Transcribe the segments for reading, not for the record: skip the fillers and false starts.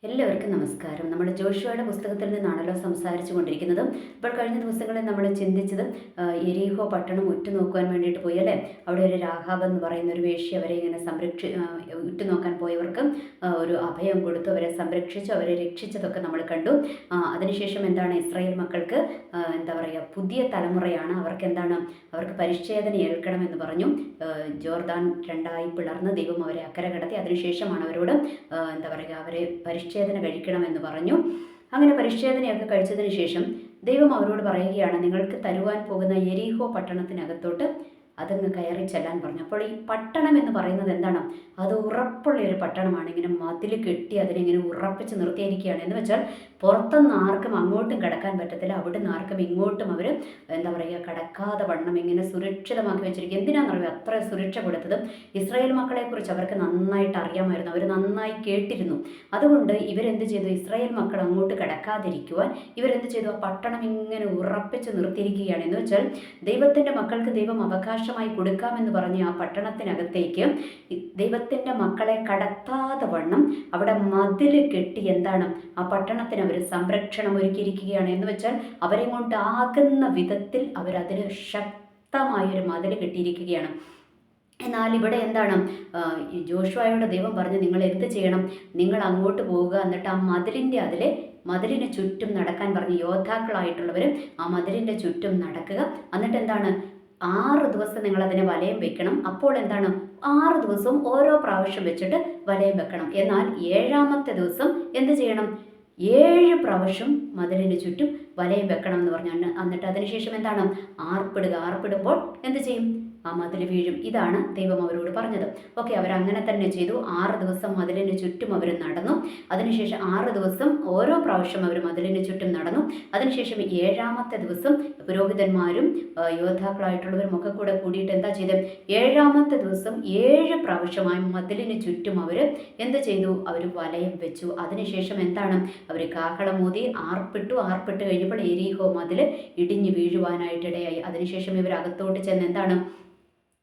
എല്ലാവർക്കും നമസ്കാരം. നമ്മൾ ജോഷുവയുടെ പുസ്തകത്തിൽ നിന്നാണല്ലോ സംസാരിച്ചു കൊണ്ടിരിക്കുന്നത്. ഇപ്പോൾ കഴിഞ്ഞ ദിവസങ്ങളിൽ നമ്മൾ ചിന്തിച്ചത് എരീഹോ പട്ടണം ഉറ്റുനോക്കുവാൻ വേണ്ടിയിട്ട് പോയി അല്ലേ. അവിടെ ഒരു രാഹാബ് എന്ന് പറയുന്ന ഒരു വേശ്യ അവരെ ഇങ്ങനെ ഉറ്റുനോക്കാൻ പോയവർക്ക് ഒരു അഭയം കൊടുത്തു, അവരെ സംരക്ഷിച്ചു, അവരെ രക്ഷിച്ചതൊക്കെ നമ്മൾ കണ്ടു. അതിനുശേഷം എന്താണ്, ഇസ്രായേൽ മക്കൾക്ക് എന്താ പറയുക, പുതിയ തലമുറയാണ്, അവർക്ക് പരിച്ഛേദന ഏൽക്കണമെന്ന് പറഞ്ഞു. ജോർദാൻ രണ്ടായി പിളർന്ന് ദൈവം അവരെ അക്കരെ കടത്തി. അതിനുശേഷമാണ് അവരോട് എന്താ പറയുക, അവരെ പരിച്ഛേദന കഴിക്കണമെന്ന് പറഞ്ഞു. അങ്ങനെ പരിച്ഛേദനയൊക്കെ കഴിച്ചതിന് ശേഷം ദൈവം അവരോട് പറയുകയാണ്, നിങ്ങൾക്ക് തരുവാൻ പോകുന്ന എരീഹോ പട്ടണത്തിനകത്തോട്ട് അതങ്ങ് കയറി ചെല്ലാൻ പറഞ്ഞു. അപ്പോൾ ഈ പട്ടണം എന്ന് പറയുന്നത് എന്താണ്? അത് ഉറപ്പുള്ള ഒരു പട്ടണമാണ്. ഇങ്ങനെ മതിൽ കെട്ടി അതിനിങ്ങനെ ഉറപ്പിച്ച് നിർത്തിയിരിക്കുകയാണ്. എന്ന് വെച്ചാൽ പുറത്തുനിന്ന് ആർക്കും അങ്ങോട്ടും കിടക്കാൻ പറ്റത്തില്ല, അവിടുന്ന് ആർക്കും ഇങ്ങോട്ടും അവർ എന്താ പറയുക കടക്കാതെ വണ്ണം ഇങ്ങനെ സുരക്ഷിതമാക്കി വെച്ചിരിക്കുക. എന്തിനാണെന്നറിയുക അത്ര സുരക്ഷ കൊടുത്തത്? ഇസ്രായേൽ മക്കളെക്കുറിച്ച് അവർക്ക് നന്നായിട്ട് അറിയാമായിരുന്നു, അവർ നന്നായി കേട്ടിരുന്നു. അതുകൊണ്ട് ഇവരെന്ത് ചെയ്തു? ഇസ്രായേൽ മക്കൾ അങ്ങോട്ട് കിടക്കാതിരിക്കുവാൻ ഇവരെന്ത് ചെയ്തു? ആ പട്ടണം ഇങ്ങനെ ഉറപ്പിച്ച് നിർത്തിയിരിക്കുകയാണ്. എന്ന് വെച്ചാൽ ദൈവത്തിൻ്റെ മക്കൾക്ക് ദൈവം അവകാശമായി കൊടുക്കാമെന്ന് പറഞ്ഞ് ആ പട്ടണത്തിനകത്തേക്ക് ദൈവത്തിൻ്റെ മക്കളെ കടത്താതെ വണ്ണം അവിടെ മതിൽ കെട്ടി എന്താണ് ആ പട്ടണത്തിന് അവർ സംരക്ഷണം ഒരുക്കിയിരിക്കുകയാണ്. എന്ന് വെച്ചാൽ അവരെ കൊണ്ടാകുന്ന വിധത്തിൽ അവരതിന് ശക്തമായൊരു മതിൽ കെട്ടിയിരിക്കുകയാണ്. എന്നാൽ ഇവിടെ എന്താണ്, ജോഷുവയോട് ദൈവം പറഞ്ഞു, നിങ്ങൾ എന്ത് ചെയ്യണം? നിങ്ങൾ അങ്ങോട്ട് പോവുക, എന്നിട്ട് ആ മതിലിന് ചുറ്റും നടക്കാൻ പറഞ്ഞു. യോദ്ധാക്കളായിട്ടുള്ളവർ ആ മതിലിൻ്റെ ചുറ്റും നടക്കുക. എന്നിട്ട് എന്താണ്, 6 ദിവസം നിങ്ങൾ അതിനെ വലയം വെക്കണം. അപ്പോൾ എന്താണ്, 6 ദിവസവും ഓരോ പ്രാവശ്യം വെച്ചിട്ട് വലയം വെക്കണം. എന്നാൽ 7ാമത്തെ ദിവസം എന്ത് ചെയ്യണം? 7 പ്രാവശ്യം മതിലിന് ചുറ്റും വലയം വെക്കണം എന്ന് പറഞ്ഞു. എന്നിട്ട് അതിനുശേഷം എന്താണ്, ആർപ്പിടുമ്പോൾ എന്ത് ചെയ്യും? ആ മതിൽ വീഴും. ഇതാണ് ദൈവം അവരോട് പറഞ്ഞത്. ഓക്കെ, അവരങ്ങനെ തന്നെ ചെയ്തു. 6 ദിവസം മതിലിന് ചുറ്റും അവർ നടന്നു. അതിനുശേഷം 6 ദിവസം ഓരോ പ്രാവശ്യം അവർ മതിലിന് ചുറ്റും നടന്നു. അതിനുശേഷം 7ാമത്തെ ദിവസം പുരോഹിതന്മാരും യോദ്ധാക്കളായിട്ടുള്ളവരും ഒക്കെ കൂടെ കൂടിയിട്ട് എന്താ ചെയ്തത്? 7ാമത്തെ ദിവസം 7 പ്രാവശ്യമായി മതിലിന് ചുറ്റും അവർ എന്ത് ചെയ്തു? അവർ വലയം വെച്ചു. അതിനുശേഷം എന്താണ്, അവർ കാഹളമൂതി ആർപ്പിട്ട് കഴിഞ്ഞപ്പോൾ എരീഹോ മതിൽ ഇടിഞ്ഞു വീഴുവാനായിട്ടിടയായി. അതിനുശേഷം ഇവർ അകത്തോട്ട് ചെന്ന് എന്താണ്,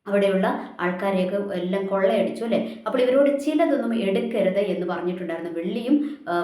അവിടെയുള്ള ആൾക്കാരെയൊക്കെ എല്ലാം കൊള്ളയടിച്ചു അല്ലേ. അപ്പോൾ ഇവരോട് ചിലതൊന്നും എടുക്കരുത് എന്ന് പറഞ്ഞിട്ടുണ്ടായിരുന്നു. വെള്ളിയും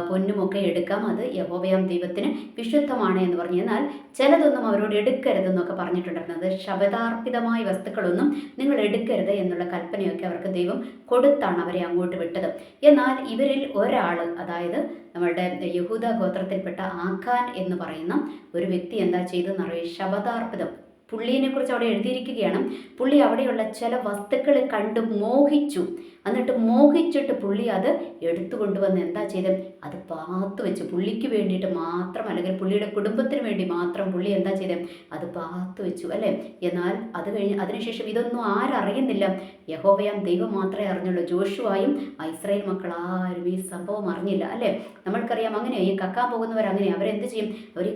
പൊന്നുമൊക്കെ എടുക്കാം, അത് യഹോവയാം ദൈവത്തിന് വിശുദ്ധമാണ് എന്ന് പറഞ്ഞു. എന്നാൽ ചിലതൊന്നും അവരോട് എടുക്കരുതെന്നൊക്കെ പറഞ്ഞിട്ടുണ്ടായിരുന്നു. അത് ശബദാർപ്പിതമായ വസ്തുക്കളൊന്നും നിങ്ങൾ എടുക്കരുത് എന്നുള്ള കൽപ്പനയൊക്കെ അവർക്ക് ദൈവം കൊടുത്താണ് അവരെ അങ്ങോട്ട് വിട്ടത്. എന്നാൽ ഇവരിൽ ഒരാൾ, അതായത് നമ്മളുടെ യഹൂദ ഗോത്രത്തിൽപ്പെട്ട ആഖാൻ എന്ന് പറയുന്ന ഒരു വ്യക്തി എന്താ ചെയ്തെന്നറിയാം, ശബദാർപ്പിതം, പുള്ളിയെ കുറിച്ച് അവിടെ എഴുതിയിരിക്കുകയാണ്. പുള്ളി അവിടെയുള്ള ചില വസ്തുക്കൾ കണ്ട് മോഹിച്ചു. എന്നിട്ട് മോഹിച്ചിട്ട് പുള്ളി അത് എടുത്തു കൊണ്ടുവന്ന് എന്താ ചെയ്തത്? അത് പാത്തു വെച്ചു. പുള്ളിക്ക് വേണ്ടിയിട്ട് മാത്രം, അല്ലെങ്കിൽ പുള്ളിയുടെ കുടുംബത്തിന് വേണ്ടി മാത്രം പുള്ളി എന്താ ചെയ്തത്? അത് പാത്തു വെച്ചു അല്ലേ. എന്നാൽ അത് കഴിഞ്ഞ് അതിനുശേഷം ഇതൊന്നും ആരറിയുന്നില്ല, യഹോവയാം ദൈവം മാത്രമേ അറിഞ്ഞുള്ളൂ. ജോഷുവായും ഇസ്രായേൽ മക്കൾ ആരും ഈ സംഭവം അറിഞ്ഞില്ല അല്ലേ. നമ്മൾക്കറിയാം, അങ്ങനെ ഈ കക്കാൻ പോകുന്നവരങ്ങനെ അവരെന്ത് ചെയ്യും? അവർ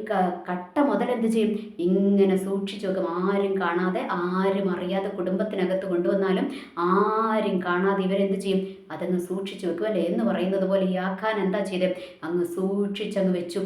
കട്ട മുതൽ എന്ത് ചെയ്യും? ഇങ്ങനെ സൂക്ഷിച്ചു വെക്കും. ആരും കാണാതെ, ആരും അറിയാതെ, കുടുംബത്തിനകത്ത് കൊണ്ടുവന്നാലും ആരും കാണാതെ ഇവരെന്ത് ചെയ്യും? അതങ്ങ് സൂക്ഷിച്ചു വെക്കും അല്ലേ. എന്ന് പറയുന്നത് പോലെ ഈ ആഖാൻ എന്താ ചെയ്തത്? അങ്ങ് സൂക്ഷിച്ചങ്ങ് വെച്ചു.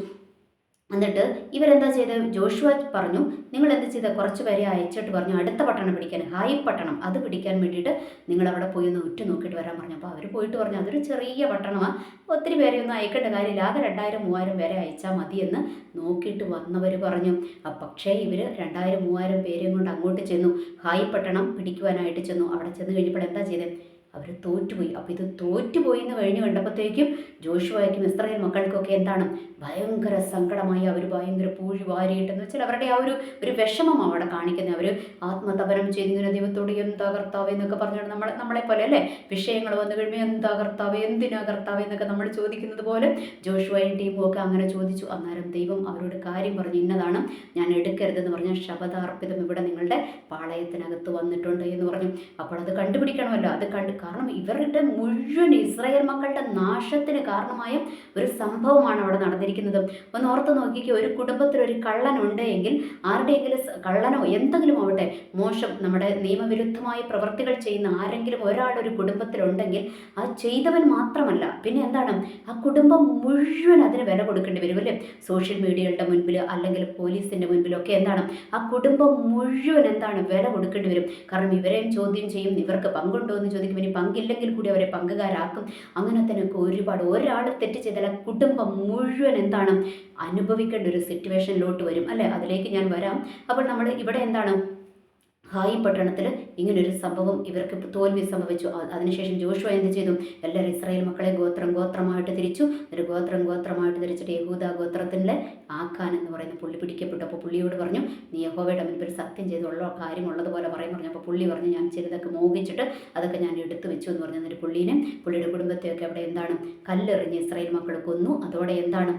എന്നിട്ട് ഇവരെന്താ ചെയ്തത്? ജോഷുവ പറഞ്ഞു, നിങ്ങൾ എന്ത് ചെയ്താൽ കുറച്ച് പേരെ അയച്ചിട്ട് പറഞ്ഞു, അടുത്ത പട്ടണം പിടിക്കാൻ, ഹായ് പട്ടണം, അത് പിടിക്കാൻ വേണ്ടിയിട്ട് നിങ്ങൾ അവിടെ പോയി ഒന്ന് ഉറ്റു നോക്കിയിട്ട് വരാൻ പറഞ്ഞു. അപ്പോൾ അവർ പോയിട്ട് പറഞ്ഞു, അതൊരു ചെറിയ പട്ടണമാണ്, ഒത്തിരി പേരെയൊന്നും അയക്കേണ്ട കാര്യമില്ല, ആകെ 2000-3000 പേരെ അയച്ചാൽ മതിയെന്ന് നോക്കിയിട്ട് വന്നവർ പറഞ്ഞു. പക്ഷേ ഇവർ 2000-3000 പേരെയും കൊണ്ട് അങ്ങോട്ട് ചെന്നു, ഹായ് പട്ടണം പിടിക്കുവാനായിട്ട് ചെന്നു. അവിടെ ചെന്ന് കഴിഞ്ഞപ്പോൾ എന്താ ചെയ്തത്? അവർ തോറ്റുപോയി. അപ്പോൾ ഇത് തോറ്റുപോയി എന്ന് കഴിഞ്ഞ് കണ്ടപ്പോഴത്തേക്കും ജോഷുവയ്ക്കും ഇസ്രായേൽ മക്കൾക്കൊക്കെ എന്താണ്, ഭയങ്കര സങ്കടമായി. അവർ ഭയങ്കര പൂഴി വാരിയിട്ടെന്ന് വെച്ചാൽ അവരുടെ ആ ഒരു വിഷമം അവിടെ കാണിക്കുന്നത്. അവർ ആത്മതപനം ചെയ്തിങ്ങനെ ദൈവത്തോട് എന്താ കർത്താവ് എന്നൊക്കെ പറഞ്ഞുകൊണ്ട് നമ്മളെ പോലെ അല്ലേ, വിഷയങ്ങൾ വന്നു കഴിയുമ്പോൾ എന്താ കർത്താവ്, എന്തിനാ കർത്താവ് എന്നൊക്കെ നമ്മൾ ചോദിക്കുന്നത് പോലെ ജോഷുവയും ടീമും ഒക്കെ അങ്ങനെ ചോദിച്ചു. അന്നേരം ദൈവം അവരോട് കാര്യം പറഞ്ഞു, ഇന്നതാണ്, ഞാൻ എടുക്കരുതെന്ന് പറഞ്ഞാൽ ശബദാർപ്പിതം ഇവിടെ നിങ്ങളുടെ പാളയത്തിനകത്ത് വന്നിട്ടുണ്ട് എന്ന് പറഞ്ഞു. അപ്പോൾ അത് കണ്ടുപിടിക്കണമല്ലോ. കാരണം ഇവരുടെ മുഴുവൻ ഇസ്രായേൽ മക്കളുടെ നാശത്തിന് കാരണമായ ഒരു സംഭവമാണ് അവിടെ നടന്നിരിക്കുന്നത്. ഒന്ന് ഓർത്ത് നോക്കിക്കോ, ഒരു കുടുംബത്തിൽ ഒരു കള്ളനുണ്ട് എങ്കിൽ, ആരുടെയെങ്കിലും കള്ളനോ എന്തെങ്കിലും ആവട്ടെ, മോശം, നമ്മുടെ നിയമവിരുദ്ധമായ പ്രവർത്തികൾ ചെയ്യുന്ന ആരെങ്കിലും ഒരാൾ ഒരു കുടുംബത്തിലുണ്ടെങ്കിൽ ആ ചെയ്തവൻ മാത്രമല്ല, പിന്നെ എന്താണ്, ആ കുടുംബം മുഴുവൻ അതിന് വില കൊടുക്കേണ്ടി വരും അല്ലേ. സോഷ്യൽ മീഡിയകളുടെ മുൻപിൽ അല്ലെങ്കിൽ പോലീസിൻ്റെ മുൻപിലൊക്കെ എന്താണ്, ആ കുടുംബം മുഴുവൻ എന്താണ് വില കൊടുക്കേണ്ടി വരും. കാരണം ഇവരെയും ചോദ്യം ചെയ്യും, ഇവർക്ക് പങ്കുണ്ടോ എന്ന് ചോദിക്കും, ഇനി പങ്കില്ലെങ്കിൽ കൂടി അവരെ പങ്കുകാരാക്കും. അങ്ങനെ തന്നെയൊക്കെ ഒരുപാട് ഒരാൾ തെറ്റ് ചെയ്താൽ കുടുംബം മുഴുവൻ എന്താണ് അനുഭവിക്കേണ്ട ഒരു സിറ്റുവേഷനിലോട്ട് വരും അല്ലേ. അതിലേക്ക് ഞാൻ വരാം. അപ്പോൾ നമ്മൾ ഇവിടെ എന്താണ് ഹായി പട്ടണത്തിൽ ഇങ്ങനൊരു സംഭവം ഇവർക്ക് തോൽവി സംഭവിച്ചു. അതിനുശേഷം ജോഷുവ എന്ത് ചെയ്തു? എല്ലാവരും ഇസ്രായേൽ മക്കളെ ഗോത്രമായിട്ട് തിരിച്ചു. ഒരു ഗോത്രമായിട്ട് തിരിച്ചിട്ട് യഹൂദ ഗോത്രത്തിൻ്റെ ആഖാൻ എന്ന് പറയുന്ന പുള്ളി പിടിക്കപ്പെട്ടു. അപ്പോൾ പുള്ളിയോട് പറഞ്ഞു, നീ യഹോവയുടെ മുൻപിൽ സത്യം ചെയ്തുള്ള കാര്യമുള്ളതുപോലെ പറഞ്ഞു. അപ്പോൾ പുള്ളി പറഞ്ഞു, ഞാൻ ചിലതൊക്കെ മോഹിച്ചിട്ട് അതൊക്കെ ഞാൻ എടുത്തു വെച്ചു എന്ന് പറഞ്ഞു. എന്നിട്ട് പുള്ളിയുടെ കുടുംബത്തെയൊക്കെ അവിടെ എന്താണ് കല്ലെറിഞ്ഞ് ഇസ്രായേൽ മക്കൾ കൊന്നു. അതോടെ എന്താണ്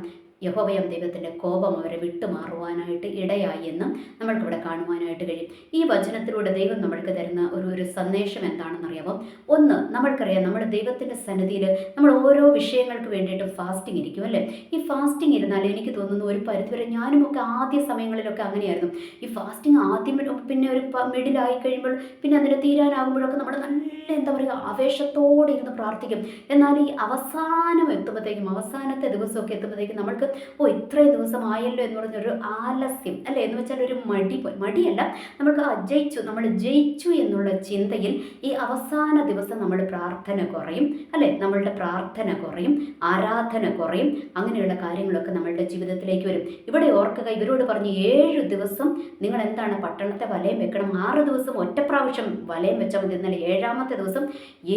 യഹോവയാം ദൈവത്തിൻ്റെ കോപം അവരെ വിട്ടുമാറുവാനായിട്ട് ഇടയായി എന്നും നമ്മൾക്കിവിടെ കാണുവാനായിട്ട് കഴിയും. ഈ വചനത്തിലൂടെ ദൈവം നമ്മൾക്ക് തരുന്ന ഒരു സന്ദേശം എന്താണെന്നറിയാമോ? ഒന്ന്, നമ്മൾക്കറിയാം നമ്മുടെ ദൈവത്തിൻ്റെ സന്നിധിയിൽ നമ്മൾ ഓരോ വിഷയങ്ങൾക്ക് വേണ്ടിയിട്ട് ഫാസ്റ്റിംഗ് ഇരിക്കും അല്ലേ. ഈ ഫാസ്റ്റിംഗ് ഇരുന്നാൽ എനിക്ക് തോന്നുന്നു ഒരു പരിധിവരെ ഞാനുമൊക്കെ ആദ്യ സമയങ്ങളിലൊക്കെ അങ്ങനെയായിരുന്നു. ഈ ഫാസ്റ്റിംഗ് ആദ്യം പിന്നെ ഒരു മിഡിലായി കഴിയുമ്പോൾ പിന്നെ അതിന് തീരാനാകുമ്പോഴൊക്കെ നമ്മൾ നല്ല എന്താ പറയുക ആവേശത്തോടെ ഇരുന്ന് പ്രാർത്ഥിക്കും. എന്നാൽ ഈ അവസാനത്തെ ദിവസമൊക്കെ എത്തുമ്പോഴത്തേക്കും നമ്മൾക്ക് ഇത്രയും ദിവസമായല്ലോ എന്ന് പറഞ്ഞൊരു ആലസ്യം അല്ലേ, എന്ന് വെച്ചാൽ ഒരു മടിയല്ല, നമ്മൾ ജയിച്ചു എന്നുള്ള ചിന്തയിൽ ഈ അവസാന ദിവസം നമ്മൾ പ്രാർത്ഥന കുറയും അല്ലേ, നമ്മളുടെ പ്രാർത്ഥന കുറയും, ആരാധന കുറയും, അങ്ങനെയുള്ള കാര്യങ്ങളൊക്കെ നമ്മളുടെ ജീവിതത്തിലേക്ക് വരും. ഇവിടെ ഓർക്കുക, ഇവരോട് പറഞ്ഞ് 7 ദിവസം നിങ്ങൾ എന്താണ് പട്ടണത്തെ വലയം വെക്കണം, 6 ദിവസം ഒറ്റ പ്രാവശ്യം വലയം വെച്ചാൽ മതി. എന്നാൽ 7ാമത്തെ ദിവസം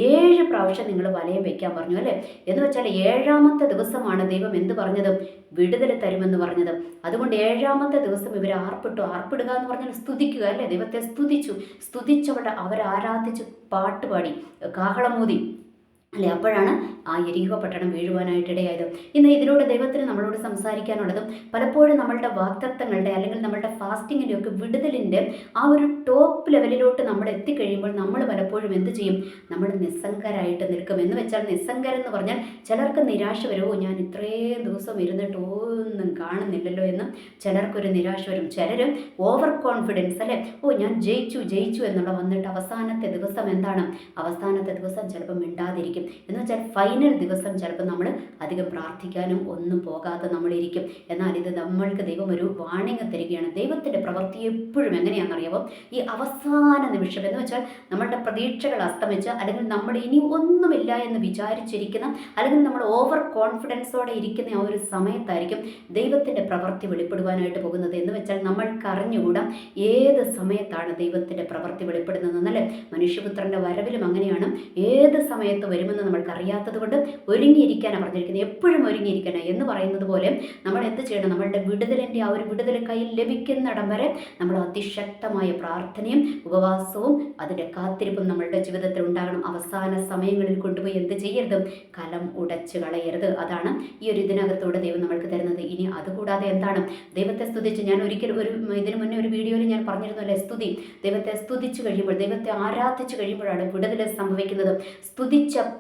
7 പ്രാവശ്യം നിങ്ങൾ വലയം വെക്കാൻ പറഞ്ഞു അല്ലേ. എന്ന് വെച്ചാൽ 7ാമത്തെ ദിവസമാണ് ദൈവം എന്ത് പറഞ്ഞത്? വിടുതൽ തരുമെന്ന് പറഞ്ഞത്. അതുകൊണ്ട് 7ാമത്തെ ദിവസം ഇവർ ആർപ്പിടുക എന്ന് പറഞ്ഞാൽ സ്തുതിക്കുക അല്ലേ. ദൈവത്തെ സ്തുതിച്ചവരുടെ അവരാരാധിച്ച് പാട്ടുപാടി കാഹളമൂതി അല്ലേ. അപ്പോഴാണ് ആ യെരിഹോ പട്ടണം വീഴുവാനായിട്ടിടയായത്. ഇന്ന് ഇതിലൂടെ ദൈവത്തിന് നമ്മളോട് സംസാരിക്കാനുള്ളതും പലപ്പോഴും നമ്മളുടെ വാഗ്ദത്തങ്ങളുടെ അല്ലെങ്കിൽ നമ്മളുടെ ഫാസ്റ്റിങ്ങിൻ്റെ ഒക്കെ വിടുതലിൻ്റെ ആ ഒരു ടോപ്പ് ലെവലിലോട്ട് നമ്മൾ എത്തിക്കഴിയുമ്പോൾ നമ്മൾ പലപ്പോഴും എന്ത് ചെയ്യും? നമ്മൾ നിസ്സംഗരായിട്ട് നിൽക്കും. എന്ന് വെച്ചാൽ നിസ്സംഗരെന്ന് പറഞ്ഞാൽ ചിലർക്ക് നിരാശ വരുമോ, ഞാൻ ഇത്രയും ദിവസം ഇരുന്നിട്ട് ഒന്നും കാണുന്നില്ലല്ലോ എന്ന് ചിലർക്കൊരു നിരാശ വരും. ചിലരും ഓവർ കോൺഫിഡൻസ് അല്ലേ, ഞാൻ ജയിച്ചു എന്നുള്ള വന്നിട്ട് അവസാനത്തെ ദിവസം എന്താണ്? അവസാനത്തെ ദിവസം ചിലപ്പോൾ മിണ്ടാതിരിക്കും. എന്ന് വെച്ചാൽ ഫൈനൽ ദിവസം ചിലപ്പോൾ നമ്മൾ അധികം പ്രാർത്ഥിക്കാനും ഒന്നും പോകാതെ നമ്മളിരിക്കും. എന്നാൽ ഇത് നമ്മൾക്ക് ദൈവം ഒരു വാണിംഗ് തരികയാണ്. ദൈവത്തിൻ്റെ പ്രവൃത്തി എപ്പോഴും എങ്ങനെയാണെന്നറിയാമോ? ഈ അവസാന നിമിഷം എന്ന് വെച്ചാൽ നമ്മളുടെ പ്രതീക്ഷകൾ അസ്തമിച്ച് അല്ലെങ്കിൽ നമ്മൾ ഇനി ഒന്നുമില്ല എന്ന് വിചാരിച്ചിരിക്കുന്ന അല്ലെങ്കിൽ നമ്മൾ ഓവർ കോൺഫിഡൻസോടെ ഇരിക്കുന്ന ആ ഒരു സമയത്തായിരിക്കും ദൈവത്തിൻ്റെ പ്രവൃത്തി വെളിപ്പെടുവാനായിട്ട് പോകുന്നത്. എന്ന് വെച്ചാൽ നമ്മൾക്കറിഞ്ഞുകൂടാ ഏത് സമയത്താണ് ദൈവത്തിൻ്റെ പ്രവൃത്തി വെളിപ്പെടുന്നതെന്നല്ലേ. മനുഷ്യപുത്രൻ്റെ വരവിലും അങ്ങനെയാണ്. ഏത് സമയത്ത് വരുമെന്ന് നമ്മൾക്ക് അറിയാത്തത് കൊണ്ട് ഒരുങ്ങിയിരിക്കാനാണ് പറഞ്ഞിരിക്കുന്നത്. എപ്പോഴും ഒരുങ്ങിയിരിക്കണം എന്ന് പറയുന്നത് പോലെ നമ്മൾ എന്ത് ചെയ്യണം? നമ്മളുടെ വിടുതലിൻ്റെ ആ ഒരു വിടുതൽ കയ്യിൽ ലഭിക്കുന്നിടം വരെ നമ്മൾ അതിശക്തമായ പ്രാർത്ഥനയും ഉപവാസവും അതിൻ്റെ കാത്തിരിപ്പും നമ്മളുടെ ജീവിതത്തിൽ ഉണ്ടാകണം. അവസാന സമയങ്ങളിൽ കൊണ്ടുപോയി എന്ത് ചെയ്യരുത്? കലം ഉടച്ച് കളയരുത്. അതാണ് ഈ ഒരു ഇതിനകത്തൂടെ ദൈവം നമ്മൾക്ക് തരുന്നത്. ഇനി അതുകൂടാതെ എന്താണ്? ദൈവത്തെ സ്തുതിച്ച് ഞാൻ ഒരിക്കലും ഇതിനു മുന്നേ ഒരു വീഡിയോയിൽ ഞാൻ പറഞ്ഞിരുന്നല്ലേ, ദൈവത്തെ സ്തുതിച്ച് കഴിയുമ്പോൾ, ദൈവത്തെ ആരാധിച്ച് കഴിയുമ്പോഴാണ് വിടുതൽ സംഭവിക്കുന്നത്.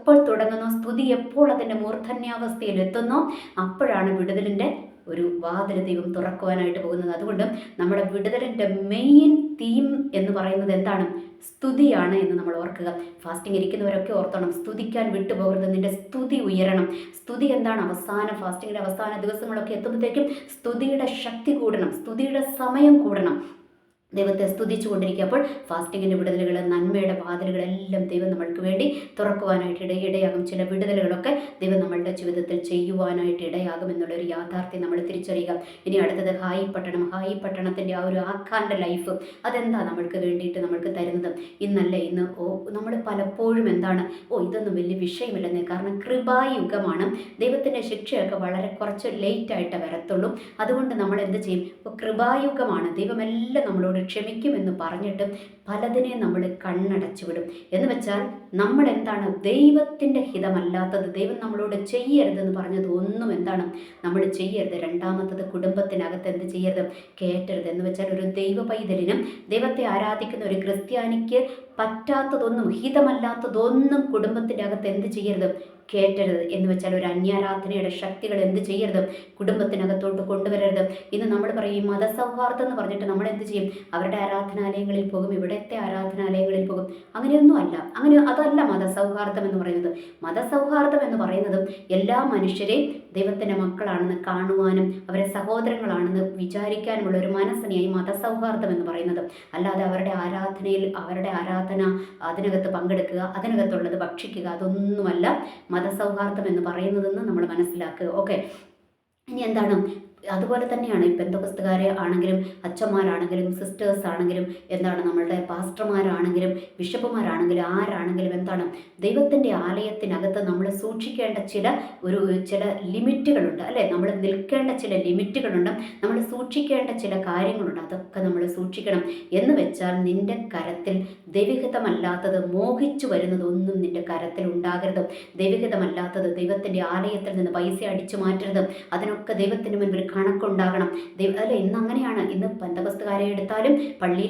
എപ്പോൾ തുടങ്ങുന്നു, സ്തുതി എപ്പോൾ അതിൻ്റെ മൂർധന്യാവസ്ഥയിൽ എത്തുന്നോ അപ്പോഴാണ് വിടുതലിൻ്റെ ഒരു വാതിൽ ദൈവം തുറക്കുവാനായിട്ട് പോകുന്നത്. അതുകൊണ്ട് നമ്മുടെ വിടുതലിൻ്റെ മെയിൻ തീം എന്ന് പറയുന്നത് എന്താണ്? സ്തുതിയാണ് എന്ന് നമ്മൾ ഓർക്കുക. ഫാസ്റ്റിംഗ് ഇരിക്കുന്നവരൊക്കെ ഓർത്തോണം, സ്തുതിക്കാൻ വിട്ടുപോകരുത്. നിന്റെ സ്തുതി ഉയരണം. സ്തുതി എന്താണ്? ഫാസ്റ്റിങ്ങിൻ്റെ അവസാന ദിവസങ്ങളൊക്കെ എത്തുമ്പോഴത്തേക്കും സ്തുതിയുടെ ശക്തി കൂടണം, സ്തുതിയുടെ സമയം കൂടണം. ദൈവത്തെ സ്തുതിച്ചു കൊണ്ടിരിക്കുക. അപ്പോൾ ഫാസ്റ്റിങ്ങിൻ്റെ വിടുതലുകൾ, നന്മയുടെ വാതിലുകളെല്ലാം ദൈവം നമ്മൾക്ക് വേണ്ടി തുറക്കുവാനായിട്ട് ഇടയാകും. ചില വിടുതലുകളൊക്കെ ദൈവം നമ്മളുടെ ജീവിതത്തിൽ ചെയ്യുവാനായിട്ട് ഇടയാകും എന്നുള്ളൊരു യാഥാർത്ഥ്യം നമ്മൾ തിരിച്ചറിയുക. ഇനി അടുത്തത് ഹായി പട്ടണത്തിൻ്റെ ആ ഒരു ആഖാൻ്റെ ലൈഫ്, അതെന്താ നമ്മൾക്ക് വേണ്ടിയിട്ട് നമ്മൾക്ക് തരുന്നത്? ഇന്ന് നമ്മൾ പലപ്പോഴും എന്താണ് ഇതൊന്നും വലിയ വിഷയമില്ലെന്ന്. കാരണം കൃപായുഗമാണ്. ദൈവത്തിൻ്റെ ശിക്ഷയൊക്കെ വളരെ കുറച്ച് ലേറ്റായിട്ട് വരത്തുള്ളൂ. അതുകൊണ്ട് നമ്മൾ എന്ത് ചെയ്യും? കൃപായുഗമാണ്, ദൈവമെല്ലാം നമ്മളോട് ക്ഷമിക്കുമെന്ന് പറഞ്ഞിട്ട് പലതിനെയും നമ്മൾ കണ്ണടച്ചു വിടും. എന്ന് വെച്ചാൽ നമ്മൾ എന്താണ്? ദൈവത്തിൻ്റെ ഹിതമല്ലാത്തത്, ദൈവം നമ്മളോട് ചെയ്യരുതെന്ന് പറഞ്ഞത് ഒന്നും എന്താണ് നമ്മൾ ചെയ്യരുത്. രണ്ടാമത്തത്, കുടുംബത്തിനകത്ത് എന്ത് ചെയ്യരുത്? കയറ്റരുത്. എന്ന് വെച്ചാൽ ഒരു ദൈവ പൈതലിനും ദൈവത്തെ ആരാധിക്കുന്ന ഒരു ക്രിസ്ത്യാനിക്ക് പറ്റാത്തതൊന്നും, ഹിതമല്ലാത്തതൊന്നും കുടുംബത്തിൻ്റെ അകത്ത് എന്ത് ചെയ്യരുത്? കയറ്റരുത്. എന്ന് വെച്ചാൽ ഒരു അന്യാരാധനയുടെ ശക്തികൾ എന്ത് ചെയ്യരുത്? കുടുംബത്തിനകത്തോട്ട് കൊണ്ടുവരരുത്. ഇന്ന് നമ്മൾ പറയും മതസൗഹാർദ്ദം എന്ന് പറഞ്ഞിട്ട് നമ്മൾ എന്ത് ചെയ്യും? അവരുടെ ആരാധനാലയങ്ങളിൽ പോകും, ഇവിടുത്തെ ആരാധനാലയങ്ങളിൽ പോകും. അങ്ങനെയൊന്നും അല്ല. അതല്ല മതസൗഹാർദ്ദം എന്ന് പറയുന്നത്. മതസൗഹാർദ്ദം എന്ന് പറയുന്നതും എല്ലാ മനുഷ്യരെയും ദൈവത്തിൻ്റെ മക്കളാണെന്ന് കാണുവാനും അവരെ സഹോദരങ്ങളാണെന്ന് വിചാരിക്കാനുമുള്ള ഒരു മനസ്സിനെയായി മതസൗഹാർദ്ദം എന്ന് പറയുന്നത്. അല്ലാതെ അവരുടെ ആരാധന, അതിനകത്ത് പങ്കെടുക്കുക, അതിനകത്തുള്ളത് ഭക്ഷിക്കുക, അതൊന്നുമല്ല മതസൗഹാർദ്ദം എന്ന് പറയുന്നതെന്ന് നമ്മൾ മനസ്സിലാക്കുക. ഓക്കെ, ഇനി എന്താണ്? അതുപോലെ തന്നെയാണ് ഈ പെന്തക്കോസ്തുകാരെ ആണെങ്കിലും അച്ഛന്മാരാണെങ്കിലും സിസ്റ്റേഴ്സ് ആണെങ്കിലും എന്താണ് നമ്മളുടെ പാസ്റ്റർമാരാണെങ്കിലും ബിഷപ്പുമാരാണെങ്കിലും ആരാണെങ്കിലും എന്താണ് ദൈവത്തിൻ്റെ ആലയത്തിനകത്ത് നമ്മൾ സൂക്ഷിക്കേണ്ട ചില ലിമിറ്റുകളുണ്ട് അല്ലേ? നമ്മൾ നിൽക്കേണ്ട ചില ലിമിറ്റുകളുണ്ട്, നമ്മൾ സൂക്ഷിക്കേണ്ട ചില കാര്യങ്ങളുണ്ട്. അതൊക്കെ നമ്മൾ സൂക്ഷിക്കണം. എന്ന് വെച്ചാൽ നിന്റെ കരത്തിൽ ദൈവഹിതമല്ലാത്തത്, മോഹിച്ചു വരുന്നതൊന്നും നിന്റെ കരത്തിൽ ഉണ്ടാകരുത്. ദൈവഹിതമല്ലാത്തത്, ദൈവത്തിൻ്റെ ആലയത്തിൽ നിന്ന് പൈസ അടിച്ചു മാറ്റരുത്. അതിനൊക്കെ ദൈവത്തിന് മുൻപിൽ കണക്കുണ്ടാകണം. അല്ലെ, ഇന്ന് അങ്ങനെയാണ്. ഇന്ന് പെന്തക്കോസ്തുകാരെ എടുത്താലും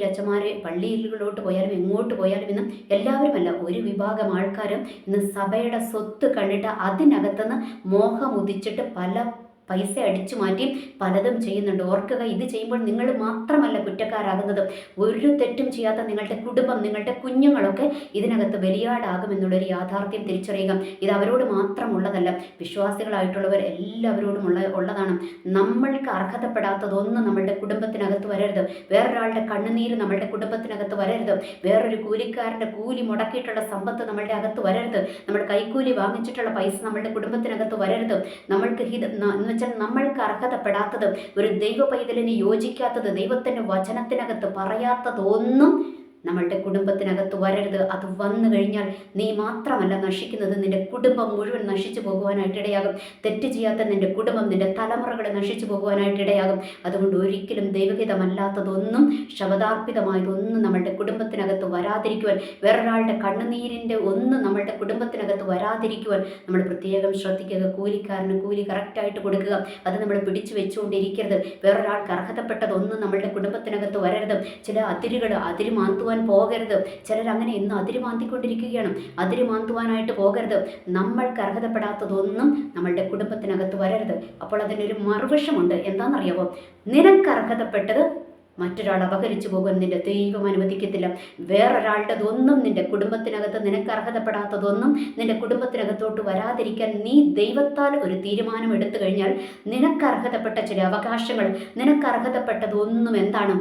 അച്ഛന്മാരെ പള്ളിയിലോട്ട് പോയാലും എങ്ങോട്ട് പോയാലും ഇന്ന് എല്ലാവരുമല്ല, ഒരു വിഭാഗം ആൾക്കാരും ഇന്ന് സഭയുടെ സ്വത്ത് കണ്ടിട്ട് അതിനകത്തുനിന്ന് മോഹമുദിച്ചിട്ട് പല പൈസ അടിച്ചു മാറ്റി പലതും ചെയ്യുന്നുണ്ട്. ഓർക്കുക, ഇത് ചെയ്യുമ്പോൾ നിങ്ങൾ മാത്രമല്ല കുറ്റക്കാരാകുന്നത്. ഒരു തെറ്റും ചെയ്യാത്ത നിങ്ങളുടെ കുടുംബം, നിങ്ങളുടെ കുഞ്ഞുങ്ങളൊക്കെ ഇതിനകത്ത് ബലിയാടാകുമെന്നുള്ളൊരു യാഥാർത്ഥ്യം തിരിച്ചറിയുക. ഇത് അവരോട് മാത്രമുള്ളതല്ല, വിശ്വാസികളായിട്ടുള്ളവർ എല്ലാവരോടും ഉള്ളതാണ്. നമ്മൾക്ക് അർഹതപ്പെടാത്തതൊന്നും നമ്മളുടെ കുടുംബത്തിനകത്ത് വരരുത്. വേറൊരാളുടെ കണ്ണുനീര് നമ്മളുടെ കുടുംബത്തിനകത്ത് വരരുത്. വേറൊരു കൂലിക്കാരൻ്റെ കൂലി മുടക്കിയിട്ടുള്ള സമ്പത്ത് നമ്മളുടെ അകത്ത് വരരുത്. നമ്മൾ കൈക്കൂലി വാങ്ങിച്ചിട്ടുള്ള പൈസ നമ്മളുടെ കുടുംബത്തിനകത്ത് വരരുത്. നമ്മൾക്ക് വെച്ചാൽ നമ്മൾക്ക് അർഹതപ്പെടാത്തത്, ഒരു ദൈവ പൈതലിന് യോജിക്കാത്തത്, ദൈവത്തിൻ്റെ വചനത്തിനകത്ത് പറയാത്തതൊന്നും നമ്മളുടെ കുടുംബത്തിനകത്ത് വരരുത്. അത് വന്നു കഴിഞ്ഞാൽ നീ മാത്രമല്ല നശിക്കുന്നത്, നിന്റെ കുടുംബം മുഴുവൻ നശിച്ചു പോകുവാനായിട്ട് ഇടയാകും. തെറ്റ് ചെയ്യാത്ത നിന്റെ കുടുംബം, നിന്റെ തലമുറകൾ നശിച്ചു പോകുവാനായിട്ട് ഇടയാകും. അതുകൊണ്ട് ഒരിക്കലും ദൈവഹിതമല്ലാത്തതൊന്നും, ശബദാർപ്പിതമായതൊന്നും നമ്മളുടെ കുടുംബത്തിനകത്ത് വരാതിരിക്കുവാൻ, വേറൊരാളുടെ കണ്ണുനീരിൻ്റെ ഒന്നും നമ്മളുടെ കുടുംബത്തിനകത്ത് വരാതിരിക്കുവാൻ നമ്മൾ പ്രത്യേകം ശ്രദ്ധിക്കുക. കൂലിക്കാരന് കൂലി കറക്റ്റായിട്ട് കൊടുക്കുക. അത് നമ്മൾ പിടിച്ചു വെച്ചുകൊണ്ടിരിക്കരുത്. വേറൊരാൾക്ക് അർഹതപ്പെട്ടതൊന്നും നമ്മളുടെ കുടുംബത്തിനകത്ത് വരരുത്. ചില അതിര് മാന്തുവാൻ പോകരുത്. ചിലരങ്ങനെ ഇന്ന് അതിര് മാന്തിക്കൊണ്ടിരിക്കുകയാണ്. അതിര് മാന്തുവാനായിട്ട് പോകരുത്. നമ്മൾക്ക് അർഹതപ്പെടാത്തതൊന്നും നമ്മളുടെ കുടുംബത്തിനകത്ത് വരരുത്. അപ്പോൾ അതിനൊരു മറുവശമുണ്ട്. എന്താണെന്നറിയാമോ? നിനക്ക് അർഹതപ്പെട്ടത് മറ്റൊരാൾ അപഹരിച്ചു പോകാൻ നിന്റെ ദൈവം അനുവദിക്കത്തില്ല. വേറൊരാളുടേതൊന്നും നിന്റെ കുടുംബത്തിനകത്ത്, നിനക്ക് അർഹതപ്പെടാത്തതൊന്നും നിന്റെ കുടുംബത്തിനകത്തോട്ട് വരാതിരിക്കാൻ നീ ദൈവത്താൽ ഒരു തീരുമാനം എടുത്തു കഴിഞ്ഞാൽ നിനക്ക് അർഹതപ്പെട്ട ചില അവകാശങ്ങൾ, നിനക്ക് അർഹതപ്പെട്ടതൊന്നും എന്താണ്,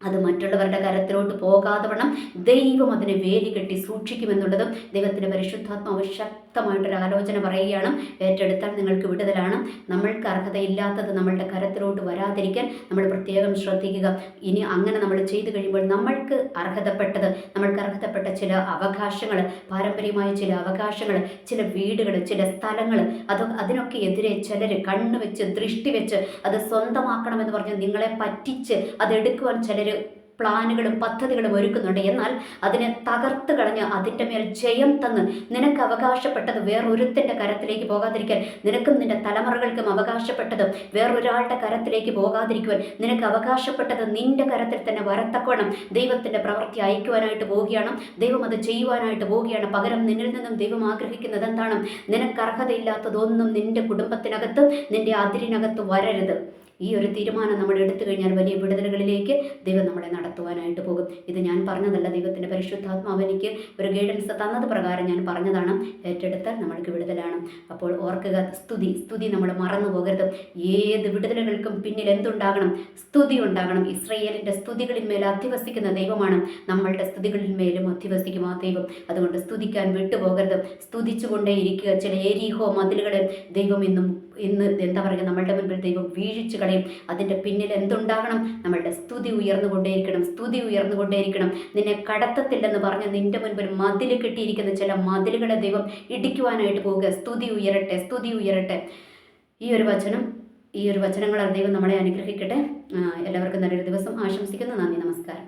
അത് മറ്റുള്ളവരുടെ കരത്തിലോട്ട് പോകാതെ വണ്ണം ദൈവം അതിനെ വേലി കെട്ടി സൂക്ഷിക്കുമെന്നുള്ളതും ദൈവത്തിൻ്റെ പരിശുദ്ധാത്മാവ് ശക്തമായിട്ടൊരു ആലോചന പറയുകയാണ്. ഏറ്റെടുത്താൽ നിങ്ങൾക്ക് വിടുതലാണ്. നമ്മൾക്ക് അർഹതയില്ലാത്തത് നമ്മളുടെ കരത്തിലോട്ട് വരാതിരിക്കാൻ നമ്മൾ പ്രത്യേകം ശ്രദ്ധിക്കുക. ഇനി അങ്ങനെ നമ്മൾ ചെയ്തു കഴിയുമ്പോൾ നമ്മൾക്ക് അർഹതപ്പെട്ട ചില അവകാശങ്ങൾ, പാരമ്പര്യമായ ചില അവകാശങ്ങൾ, ചില വീടുകൾ, ചില സ്ഥലങ്ങൾ, അതിനൊക്കെ എതിരെ ചിലർ കണ്ണുവെച്ച് ദൃഷ്ടി വെച്ച് അത് സ്വന്തമാക്കണമെന്ന് പറഞ്ഞ് നിങ്ങളെ പറ്റിച്ച് അതെടുക്കുവാൻ ചിലർ പ്ലാനുകളും പദ്ധതികളും ഒരുക്കുന്നുണ്ട്. എന്നാൽ അതിനെ തകർത്ത് കളഞ്ഞ് അതിൻ്റെ മേൽ ജയം തന്ന് നിനക്ക് അവകാശപ്പെട്ടത് വേറൊരുത്തിൻ്റെ കരത്തിലേക്ക് പോകാതിരിക്കാൻ, നിനക്കും നിന്റെ തലമുറകൾക്കും അവകാശപ്പെട്ടത് വേറൊരാളുടെ കരത്തിലേക്ക് പോകാതിരിക്കുവാൻ, നിനക്ക് അവകാശപ്പെട്ടത് നിന്റെ കരത്തിൽ തന്നെ വരത്തക്കോണം ദൈവത്തിൻ്റെ പ്രവൃത്തി അയക്കുവാനായിട്ട് പോവുകയാണ്. ദൈവം അത് ചെയ്യുവാനായിട്ട് പോവുകയാണ്. പകരം നിന്നിൽ നിന്നും ദൈവം ആഗ്രഹിക്കുന്നത് എന്താണ്? നിനക്ക് അർഹതയില്ലാത്തതൊന്നും നിന്റെ കുടുംബത്തിനകത്ത്, നിന്റെ അതിരിനകത്ത് വരരുത്. ഈ ഒരു തീരുമാനം നമ്മൾ എടുത്തു കഴിഞ്ഞാൽ വലിയ വിടുതലുകളിലേക്ക് ദൈവം നമ്മളെ നടത്തുവാനായിട്ട് പോകും. ഇത് ഞാൻ പറഞ്ഞതല്ല, ദൈവത്തിൻ്റെ പരിശുദ്ധാത്മാവ് എനിക്ക് ഒരു ഗൈഡൻസ് തന്നത് പ്രകാരം ഞാൻ പറഞ്ഞതാണ്. ഏറ്റെടുത്താൽ നമ്മൾക്ക് വിടുതലാണ്. അപ്പോൾ ഓർക്കുക, സ്തുതി നമ്മൾ മറന്നു പോകരുത്. ഏത് വിടുതലുകൾക്കും പിന്നിൽ എന്തുണ്ടാകണം? സ്തുതി ഉണ്ടാകണം. ഇസ്രായേലിൻ്റെ സ്തുതികളിന്മേൽ അധിവസിക്കുന്ന ദൈവമാണ് നമ്മളുടെ സ്തുതികളിന്മേലും അധിവസിക്കും ആ ദൈവം. അതുകൊണ്ട് സ്തുതിക്കാൻ വിട്ടുപോകരുത്. സ്തുതിച്ചുകൊണ്ടേ ഇരിക്കുക. ചില എരീഹോ മതിലുകളെ ദൈവം ഇന്ന് എന്താ പറയുക, നമ്മളുടെ മുൻപിൽ ദൈവം വീഴിച്ചു കളയും. അതിൻ്റെ പിന്നിൽ എന്തുണ്ടാകണം? നമ്മളുടെ സ്തുതി ഉയർന്നുകൊണ്ടേയിരിക്കണം. നിന്നെ കടത്തത്തില്ലെന്ന് പറഞ്ഞ് നിന്റെ മുൻപിൽ മതിൽ കെട്ടിയിരിക്കുന്ന ചില മതിലുകളെ ദൈവം ഇടിക്കുവാനായിട്ട് പോവുക. സ്തുതി ഉയരട്ടെ. ഈ ഒരു വചനങ്ങളാൽ ദൈവം നമ്മളെ അനുഗ്രഹിക്കട്ടെ. എല്ലാവർക്കും നല്ലൊരു ദിവസം ആശംസിക്കുന്നു. നന്ദി, നമസ്കാരം.